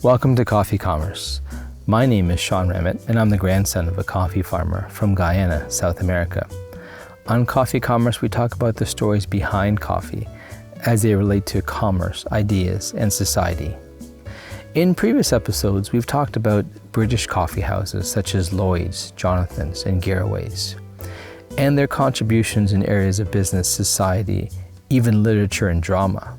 Welcome to Coffee Commerce. My name is Sean Ramett, and I'm the grandson of a coffee farmer from Guyana, South America. On Coffee Commerce, we talk about the stories behind coffee as they relate to commerce, ideas, and society. In previous episodes, we've talked about British coffee houses such as Lloyd's, Jonathan's, and Garraway's, and their contributions in areas of business, society, even literature and drama.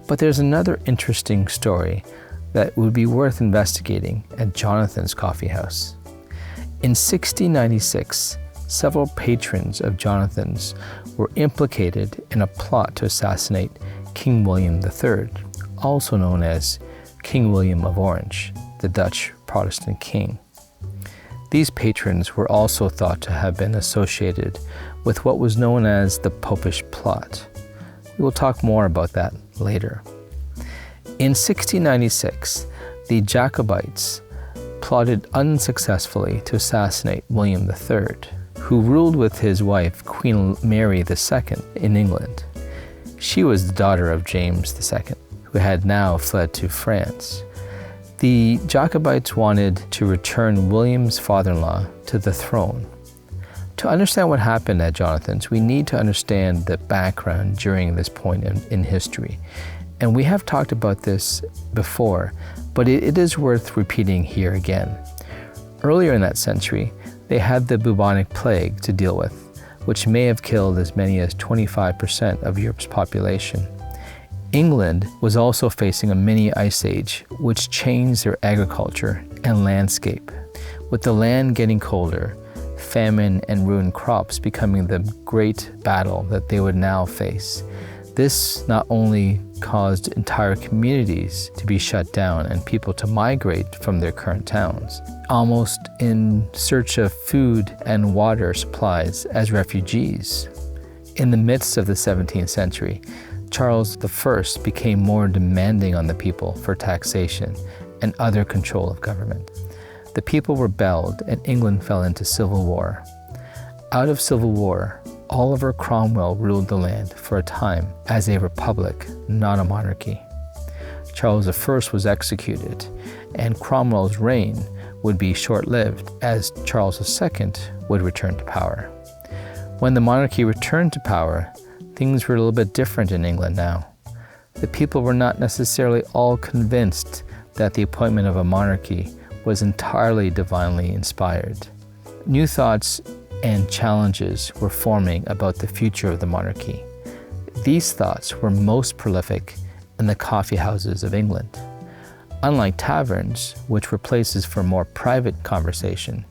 But there's another interesting story that would be worth investigating at Jonathan's Coffee House. In 1696, several patrons of Jonathan's were implicated in a plot to assassinate King William III, also known as King William of Orange, the Dutch Protestant king. These patrons were also thought to have been associated with what was known as the Popish Plot. We will talk more about that later. In 1696, the Jacobites plotted unsuccessfully to assassinate William III, who ruled with his wife, Queen Mary II, in England. She was the daughter of James II, who had now fled to France. The Jacobites wanted to return William's father-in-law to the throne. To understand what happened at Jonathan's, we need to understand the background during this point in history. And we have talked about this before, but it is worth repeating here again. Earlier in that century, they had the bubonic plague to deal with, which may have killed as many as 25% of Europe's population. England was also facing a mini ice age, which changed their agriculture and landscape. With the land getting colder, famine and ruined crops becoming the great battle that they would now face. This not only caused entire communities to be shut down and people to migrate from their current towns, almost in search of food and water supplies as refugees. In the midst of the 17th century, Charles I became more demanding on the people for taxation and other control of government. The people rebelled and England fell into civil war. Out of civil war, Oliver Cromwell ruled the land for a time as a republic, not a monarchy. Charles I was executed, and Cromwell's reign would be short-lived as Charles II would return to power. When the monarchy returned to power, things were a little bit different in England now. The people were not necessarily all convinced that the appointment of a monarchy was entirely divinely inspired. New thoughts and challenges were forming about the future of the monarchy. These thoughts were most prolific in the coffee houses of England. Unlike taverns, which were places for more private conversation,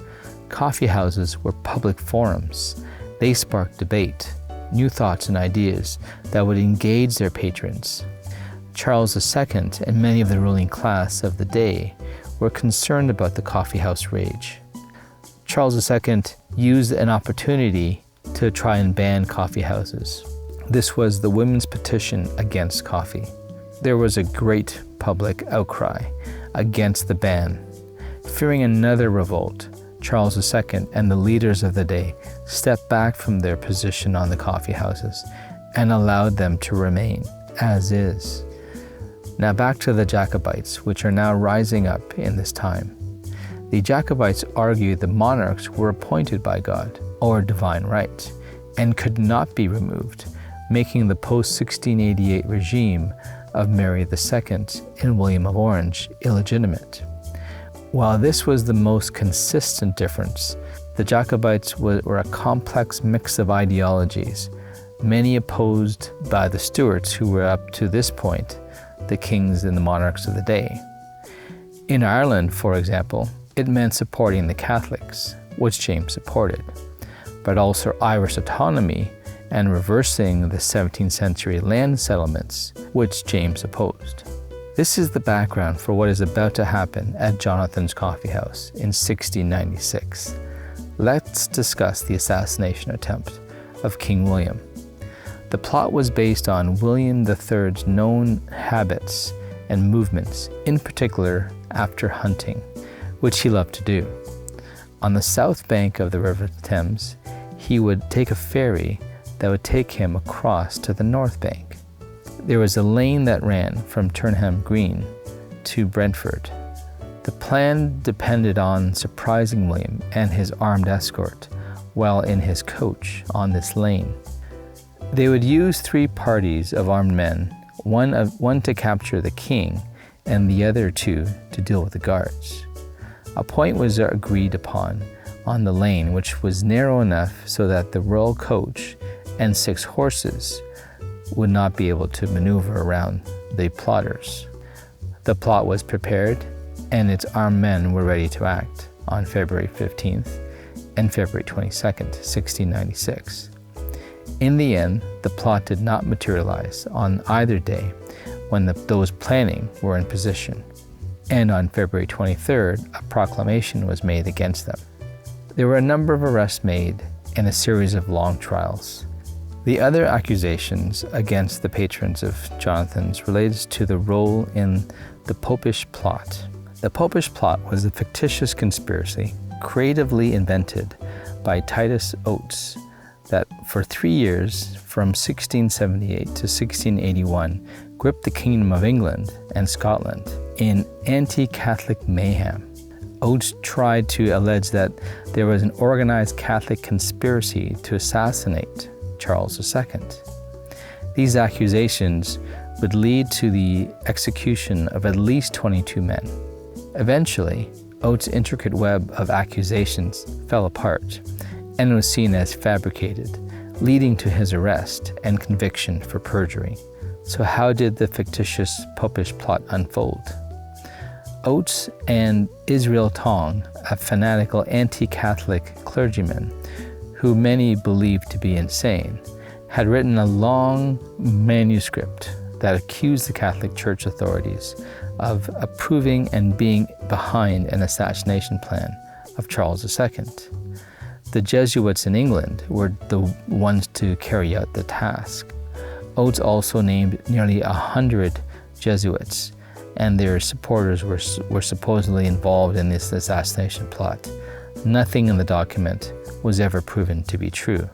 coffee houses were public forums. They sparked debate, new thoughts and ideas that would engage their patrons. Charles II and many of the ruling class of the day were concerned about the coffeehouse rage. Charles II used an opportunity to try and ban coffee houses. This was the women's petition against coffee. There was a great public outcry against the ban. Fearing another revolt, Charles II and the leaders of the day stepped back from their position on the coffee houses and allowed them to remain as is. Now back to the Jacobites, which are now rising up in this time. The Jacobites argued the monarchs were appointed by God, or divine right, and could not be removed, making the post-1688 regime of Mary II and William of Orange illegitimate. While this was the most consistent difference, the Jacobites were a complex mix of ideologies, many opposed by the Stuarts, who were up to this point the kings and the monarchs of the day. In Ireland, for example, it meant supporting the Catholics, which James supported, but also Irish autonomy and reversing the 17th century land settlements, which James opposed. This is the background for what is about to happen at Jonathan's Coffee House in 1696. Let's discuss the assassination attempt of King William. The plot was based on William III's known habits and movements, in particular after hunting, which he loved to do. On the south bank of the River Thames, he would take a ferry that would take him across to the north bank. There was a lane that ran from Turnham Green to Brentford, The plan depended on surprising William and his armed escort while in his coach on this lane. They would use 3 parties of armed men, one to capture the king and the other 2 to deal with the guards. A point was agreed upon on the lane, which was narrow enough so that the royal coach and 6 horses would not be able to maneuver around the plotters. The plot was prepared, and its armed men were ready to act on February 15th and February 22nd, 1696. In the end, the plot did not materialize on either day when those planning were in position, and on February 23rd, a proclamation was made against them. There were a number of arrests made and a series of long trials. The other accusations against the patrons of Jonathan's relates to the role in the Popish plot. The Popish plot was a fictitious conspiracy creatively invented by Titus Oates that for 3 years, from 1678 to 1681, gripped the Kingdom of England and Scotland in anti-Catholic mayhem. Oates tried to allege that there was an organized Catholic conspiracy to assassinate Charles II. These accusations would lead to the execution of at least 22 men. Eventually, Oates' intricate web of accusations fell apart and was seen as fabricated, leading to his arrest and conviction for perjury. So how did the fictitious Popish plot unfold? Oates and Israel Tong, a fanatical anti-Catholic clergyman who many believed to be insane, had written a long manuscript that accused the Catholic Church authorities of approving and being behind an assassination plan of Charles II. The Jesuits in England were the ones to carry out the task. Oates also named nearly 100 Jesuits, and their supporters were supposedly involved in this assassination plot. Nothing in the document was ever proven to be true.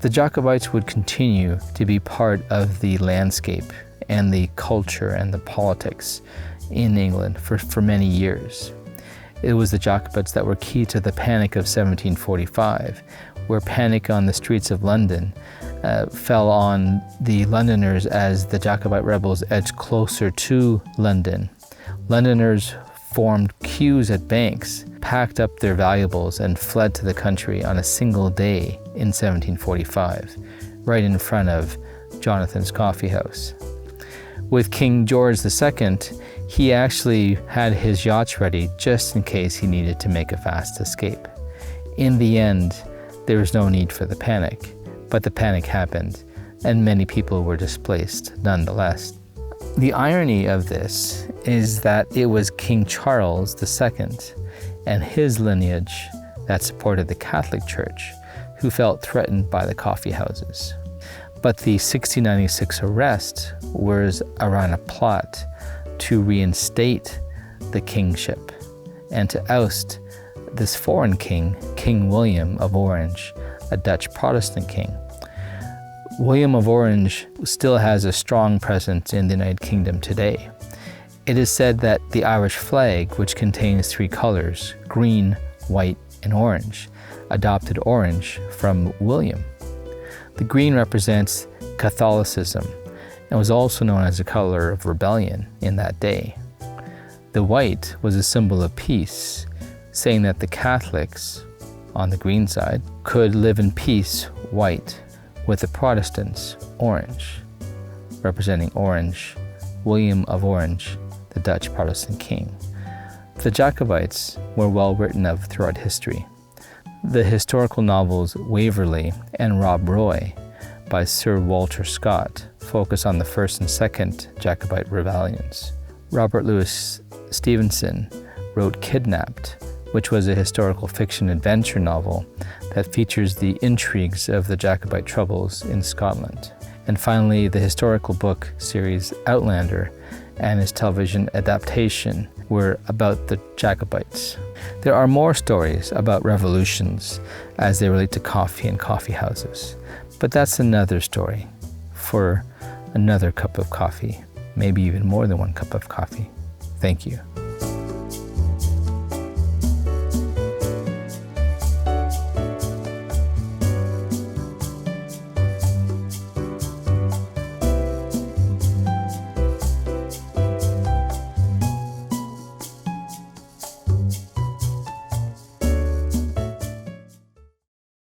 The Jacobites would continue to be part of the landscape and the culture and the politics in England for many years. It was the Jacobites that were key to the Panic of 1745, where panic on the streets of London fell on the Londoners as the Jacobite rebels edged closer to London. Londoners formed queues at banks, packed up their valuables, and fled to the country on a single day in 1745, right in front of Jonathan's Coffeehouse. With King George II, he actually had his yachts ready just in case he needed to make a fast escape. In the end, there was no need for the panic, but the panic happened, and many people were displaced nonetheless. The irony of this is that it was King Charles II and his lineage that supported the Catholic Church who felt threatened by the coffee houses. But the 1696 arrest was around a plot to reinstate the kingship and to oust this foreign king, King William of Orange, a Dutch Protestant king. William of Orange still has a strong presence in the United Kingdom today. It is said that the Irish flag, which contains 3 colors, green, white, and orange, adopted orange from William. The green represents Catholicism and was also known as a color of rebellion in that day. The white was a symbol of peace, saying that the Catholics, on the green side, could live in peace, white, with the Protestants, orange, representing Orange, William of Orange, the Dutch Protestant king. The Jacobites were well written of throughout history. The historical novels Waverley and Rob Roy by Sir Walter Scott focus on the first and second Jacobite rebellions. Robert Louis Stevenson wrote Kidnapped, which was a historical fiction adventure novel that features the intrigues of the Jacobite troubles in Scotland. And finally, the historical book series Outlander and its television adaptation were about the Jacobites. There are more stories about revolutions as they relate to coffee and coffee houses, but that's another story for another cup of coffee, maybe even more than one cup of coffee. Thank you.